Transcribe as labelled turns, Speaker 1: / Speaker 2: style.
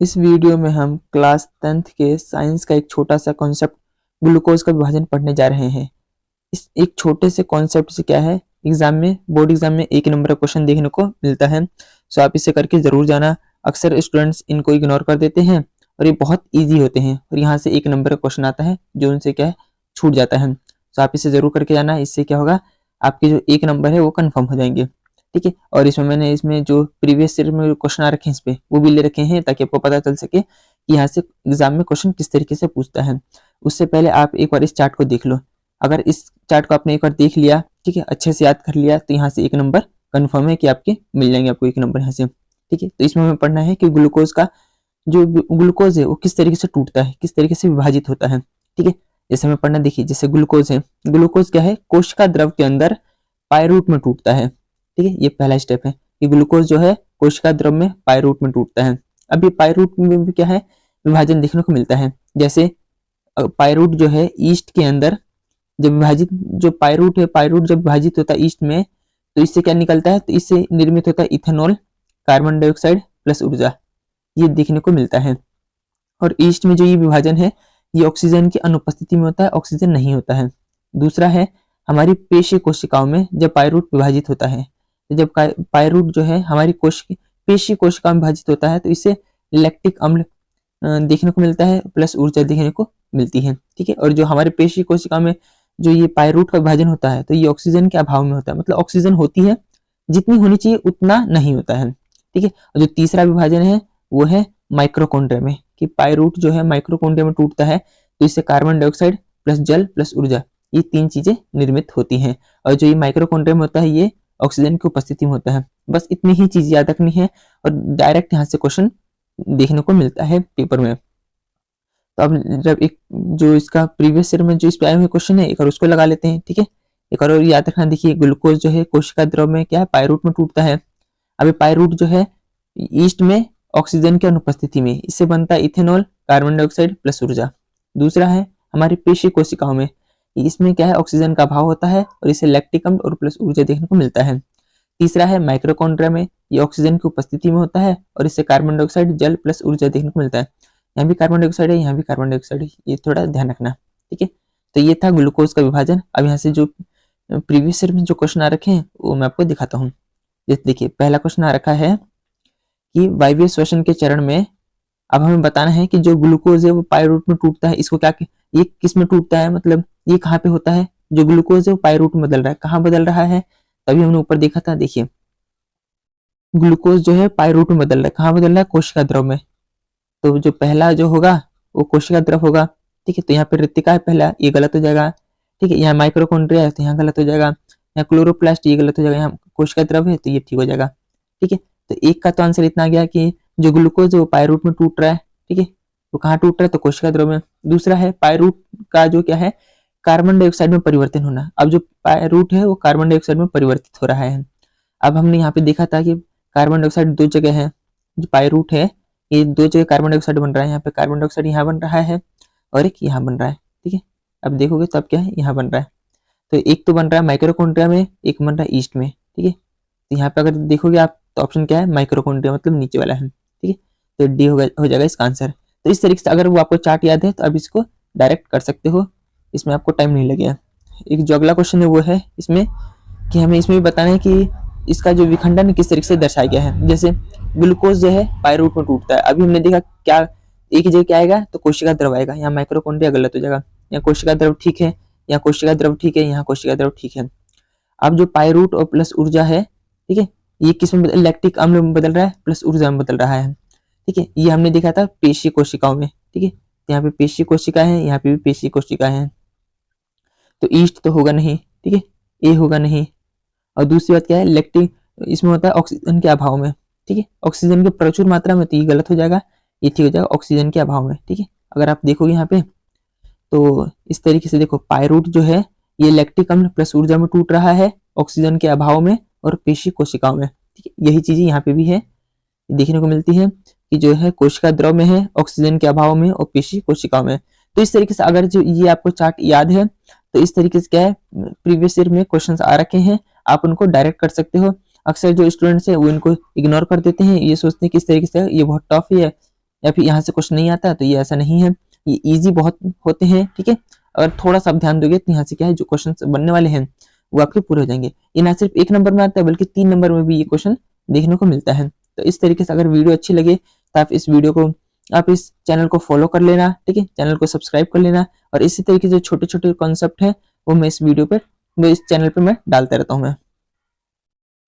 Speaker 1: इस वीडियो में हम क्लास 10th के साइंस का एक छोटा सा कॉन्सेप्ट ग्लूकोज का विभाजन पढ़ने जा रहे हैं। इस एक छोटे से कॉन्सेप्ट से क्या है, बोर्ड एग्जाम में एक नंबर का क्वेश्चन देखने को मिलता है। सो आप इसे करके जरूर जाना। अक्सर स्टूडेंट्स इनको इग्नोर कर देते हैं और ये बहुत ईजी होते हैं और यहाँ से एक नंबर का क्वेश्चन आता है जो उनसे क्या है छूट जाता है। सो आप इसे जरूर करके जाना। इससे क्या होगा, आपके जो एक नंबर है वो कन्फर्म हो जाएंगे। ठीक है। और इसमें जो प्रीवियस ईयर में क्वेश्चन आ रखे हैं इस पे वो भी ले रखे हैं ताकि आपको पता चल सके कि यहाँ से एग्जाम में क्वेश्चन किस तरीके से पूछता है। उससे पहले आप एक बार इस चार्ट को देख लो। अगर इस चार्ट को आपने एक बार देख लिया, ठीक है, अच्छे से याद कर लिया, तो यहाँ से एक नंबर कन्फर्म है कि आपके मिल जाएंगे, आपको एक नंबर यहाँ से। ठीक है। तो इसमें हमें पढ़ना है कि ग्लूकोज का जो ग्लूकोज है वो किस तरीके से टूटता है, किस तरीके से विभाजित होता है। ठीक है। जैसे हमें पढ़ना, देखिए जैसे ग्लूकोज है, ग्लूकोज क्या है, कोशिका द्रव के अंदर पायरूट में टूटता है। ठीक है। ये पहला स्टेप है कि ग्लूकोज जो है कोशिका द्रव में पायरूट में टूटता है। अब ये पायरूट में भी क्या है, विभाजन देखने को मिलता है। जैसे पायरूट जो है ईस्ट के अंदर जब विभाजित, जो पायरूट है, पायरूट जब विभाजित होता है ईस्ट में, तो इससे क्या निकलता है, तो इससे निर्मित होता है इथेनॉल, कार्बन डाइऑक्साइड प्लस ऊर्जा, ये देखने को मिलता है। और ईस्ट में जो ये विभाजन है ये ऑक्सीजन की अनुपस्थिति में होता है, ऑक्सीजन नहीं होता है। दूसरा है हमारी पेशी कोशिकाओं में जब पायरूट विभाजित होता है, तो जब पायरूट जो है हमारी पेशी कोशिकाओं में विभाजित होता है तो इससे लैक्टिक अम्ल देखने को मिलता है प्लस ऊर्जा देखने को मिलती है। ठीक है। और जो हमारे पेशी कोशिका में जो ये पायरूट का विभाजन होता है तो ये ऑक्सीजन के अभाव में होता है, मतलब ऑक्सीजन होती है जितनी होनी चाहिए उतना नहीं होता है। ठीक है। और जो तीसरा विभाजन है वो है माइक्रोकॉन्ड्रिया में, कि पायरूट जो है माइक्रोकॉन्ड्रिया में टूटता है तो इससे कार्बन डाइऑक्साइड प्लस जल प्लस ऊर्जा, ये तीन चीजें निर्मित होती हैं। और जो ये माइक्रोकॉन्ड्रिया में होता है ये ऑक्सीजन की उपस्थिति में होता है। बस इतनी ही चीज याद रखनी है और डायरेक्ट यहाँ से क्वेश्चन देखने को मिलता है पेपर में। तो अब जब एक जो इसका प्रीवियस ईयर में जो इस पे आए हुए क्वेश्चन है एक और उसको लगा लेते हैं। ठीक है। एक और याद रखना, देखिए ग्लूकोज जो है कोशिका द्रव में क्या है, पायरूट में टूटता है। अभी पायरूट जो है ईस्ट में ऑक्सीजन की अनुपस्थिति में, इससे बनता है इथेनॉल, कार्बन डाइऑक्साइड प्लस ऊर्जा। दूसरा है हमारी पेशी कोशिकाओं में, इसमें क्या है ऑक्सीजन का अभाव होता है और इससे लैक्टिक अम्ल और प्लस ऊर्जा देखने को मिलता है। तीसरा है माइक्रोकॉन्ड्रिया में, ये ऑक्सीजन की उपस्थिति में होता है और इससे कार्बन डाइऑक्साइड जल प्लस ऊर्जा देखने को मिलता है। यहाँ भी कार्बन डाइऑक्साइड है, यहाँ भी कार्बन डाइऑक्साइड है, ये थोड़ा ध्यान रखना। ठीक है। तो ये था ग्लूकोज का विभाजन। अब यहाँ से जो प्रीवियस ईयर में जो क्वेश्चन आ रखे हैं वो मैं आपको दिखाता हूँ। जैसे देखिए पहला क्वेश्चन आ रखा है कि वायवीय श्वसन के चरण में अब हमें बताना है कि जो ग्लूकोज है वो पायरूट में टूटता है, इसको क्या, ये किस में टूटता है, मतलब ये कहाँ पे होता है, जो ग्लूकोज है वो पायरूट में बदल रहा है, कहाँ बदल रहा है, तभी हमने ऊपर देखा था। देखिए ग्लूकोज जो है पायरूट में बदल रहा है, कहाँ बदल रहा है, कोशिका द्रव में। तो जो पहला जो होगा वो कोशिका द्रव होगा। ठीक है। तो यहाँ पे रिक्तिका है पहला, ये गलत हो जाएगा। ठीक है। यहाँ माइक्रोकॉन्ड्रिया है तो यहाँ गलत हो जाएगा। यहाँ क्लोरोप्लास्ट, ये गलत हो जाएगा। यहाँ कोशिका द्रव है तो ये ठीक हो जाएगा। ठीक है। तो एक का तो आंसर इतना आ गया कि जो ग्लूकोज है वो पायरूट में टूट रहा है। ठीक है। तो कहाँ टूट रहा है, तो कोशिका द्रव में। दूसरा है पायरूट का जो क्या है, कार्बन डाइऑक्साइड में परिवर्तन होना। अब जो पायरूट है वो कार्बन डाइऑक्साइड में परिवर्तित हो रहा है। अब हमने यहाँ पे देखा था कि कार्बन डाइऑक्साइड दो जगह है, जो पायरूट है ये दो जगह कार्बन डाइऑक्साइड बन रहा है। यहाँ पे कार्बन डाइऑक्साइड यहाँ बन रहा है और एक यहाँ बन रहा है। ठीक है। अब देखोगे तो अब क्या है, यहाँ बन रहा है। तो एक तो बन रहा है माइक्रोकॉन्ड्रिया में, एक बन रहा है ईस्ट में। ठीक है। तो यहाँ पे अगर देखोगे आप तो ऑप्शन क्या है, माइक्रोकॉन्ड्रिया, मतलब नीचे वाला है। ठीक है। तो डी हो जाएगा इसका आंसर। तो इस तरीके से अगर वो आपको चार्ट याद है तो अब इसको डायरेक्ट कर सकते हो, इसमें आपको टाइम नहीं लगेगा। एक जो अगला क्वेश्चन है वो है इसमें कि हमें इसमें भी बताना है कि इसका जो विखंडन किस तरीके से दर्शाया गया है। जैसे ग्लूकोज जो है पायरूट में टूटता है, अभी हमने देखा क्या एक ही जगह क्या आएगा, तो कोशिका द्रव आएगा। यहाँ माइक्रोकॉन्ड्रिया गलत हो जाएगा, यहाँ कोशिका द्रव ठीक है, यहाँ कोशिका द्रव ठीक है, यहाँ कोशिका द्रव ठीक है। अब जो पायरूट और प्लस ऊर्जा है, ठीक है, ये किस में लैक्टिक अम्ल में बदल रहा है, प्लस ऊर्जा में बदल रहा है। ठीक है। ये हमने देखा था पेशी कोशिकाओं में। ठीक है। यहाँ पे पेशी कोशिका है, यहाँ पे भी पेशी कोशिका है। तो ईस्ट तो होगा नहीं। ठीक है। ए होगा नहीं। और दूसरी बात क्या है, लैक्टिक इसमें होता है ऑक्सीजन के अभाव में। ठीक है। ऑक्सीजन की प्रचुर मात्रा में, तो ये गलत हो जाएगा, ये ठीक हो जाएगा ऑक्सीजन के अभाव में। ठीक है। अगर आप देखोगे यहाँ पे तो इस तरीके से देखो, पायरूट जो है ये लैक्टिक अम्ल प्लस ऊर्जा में टूट रहा है, ऑक्सीजन के अभाव में और पेशी कोशिकाओं में। ठीक है। यही चीजें यहाँ पे भी है, देखने को मिलती है कि जो है कोशिका द्रव में है, ऑक्सीजन के अभाव में और पेशी कोशिकाओं में। तो इस तरीके से अगर जो ये आपको चार्ट याद है तो इस तरीके से क्या है, प्रीवियस ईयर में क्वेश्चंस आ रखे हैं, आप उनको डायरेक्ट कर सकते हो। अक्सर जो स्टूडेंट्स है वो इनको इग्नोर कर देते हैं, ये सोचते हैं कि इस तरीके से ये बहुत टफ है, या फिर यहाँ से क्वेश्चन नहीं आता, तो ये ऐसा नहीं है, ये ईजी बहुत होते हैं, ठीक है। अगर थोड़ा सा आप ध्यान दोगे तो यहाँ से क्या है, जो क्वेश्चन बनने वाले हैं वो आपके पूरे हो जाएंगे। ये ना सिर्फ 1 नंबर में आता है बल्कि 3 नंबर में भी ये क्वेश्चन देखने को मिलता है। तो इस तरीके से अगर वीडियो अच्छी लगे तो आप इस चैनल को फॉलो कर लेना, ठीक है, चैनल को सब्सक्राइब कर लेना। और इसी तरीके से छोटे छोटे कॉन्सेप्ट है वो मैं इस चैनल पे मैं डालता रहता हूँ मैं।